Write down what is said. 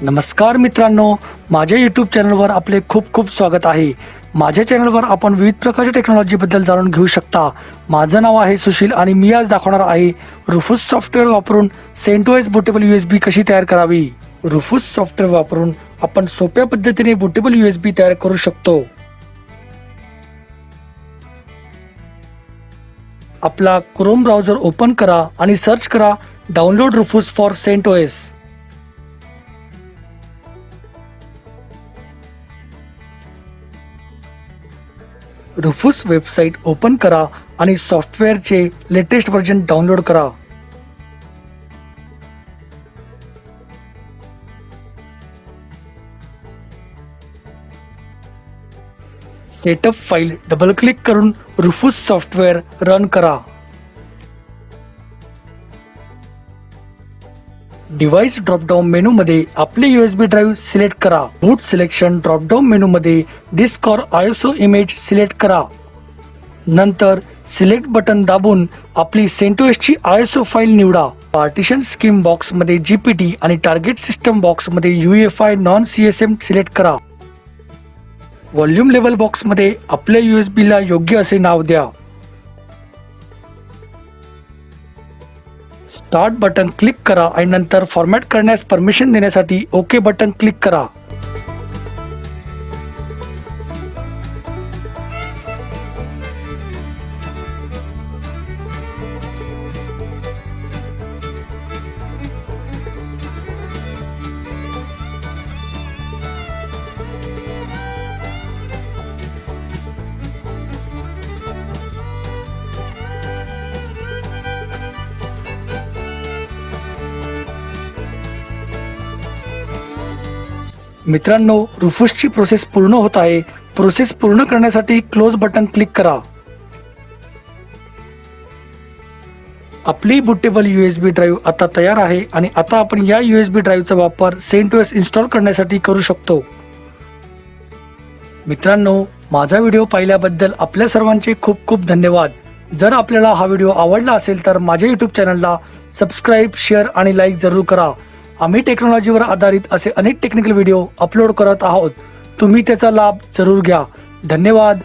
नमस्कार मित्रांनो, माझ्या यूट्यूब चॅनलवर आपले खूप खूप स्वागत आहे। माझ्या चॅनलवर आपण विविध प्रकारच्या टेक्नॉलॉजीबद्दल जाणून घेऊ शकता। माझं नाव आहे सुशील आणि मी आज दाखवणार आहे रुफूस सॉफ्टवेअर वापरून CentOS बूटेबल USB कशी तयार करावी। रुफूस सॉफ्टवेअर वापरून आपण सोप्या पद्धतीने बूटेबल USB तयार करू शकतो। आपला क्रोम ब्राउझर ओपन करा आणि सर्च करा download Rufus for CentOS। Rufus website open करा आणि सॉफ्टवेअरचे लेटेस्ट व्हर्जन डाउनलोड करा। सेटअप फाईल डबल क्लिक करून रुफूस सॉफ्टवेअर रन करा। डिव्हाइस ड्रॉपडाउन मेनूमध्ये आपले USB ड्राइव्ह सिलेक्ट करा। बूट सिलेक्शन ड्रॉपडाउन मेनूमध्ये disk or ISO image select करा। नंतर सिलेक्ट बटन दाबून आपली CentOS ची ISO फाईल निवडा। पार्टिशन स्कीम बॉक्स मध्ये GPT आणि टार्गेट सिस्टम बॉक्स मध्ये UEFI नॉन CSM सिलेक्ट करा। व्हॉल्यूम लेवल बॉक्स मध्ये आपल्या USB ला योग्य असे नाव द्या। स्टार्ट बटन क्लिक करा आणि नंतर फॉर्मॅट करण्यास परमिशन देण्यासाठी ओके बटन क्लिक करा। मित्रांनो, रुफूसची प्रोसेस पूर्ण होत आहे। प्रोसेस पूर्ण करण्यासाठी क्लोज बटन क्लिक करा। आपली बूटेबल USB ड्राइव्ह आता तयार आहे आणि आता आपण या USB ड्राइव्हचा वापर CentOS इन्स्टॉल करण्यासाठी करू शकतो। मित्रांनो, माझा व्हिडिओ पाहिल्याबद्दल आपल्या सर्वांचे खूप खूप धन्यवाद। जर आपल्याला हा व्हिडिओ आवडला असेल तर माझ्या यूट्यूब चॅनलला सबस्क्राईब, शेअर आणि लाईक जरूर करा। आम्ही टेक्नॉलॉजीवर आधारित असे अनेक टेक्निकल व्हिडिओ अपलोड करत आहोत। तुम्ही त्याचा लाभ जरूर घ्या। धन्यवाद।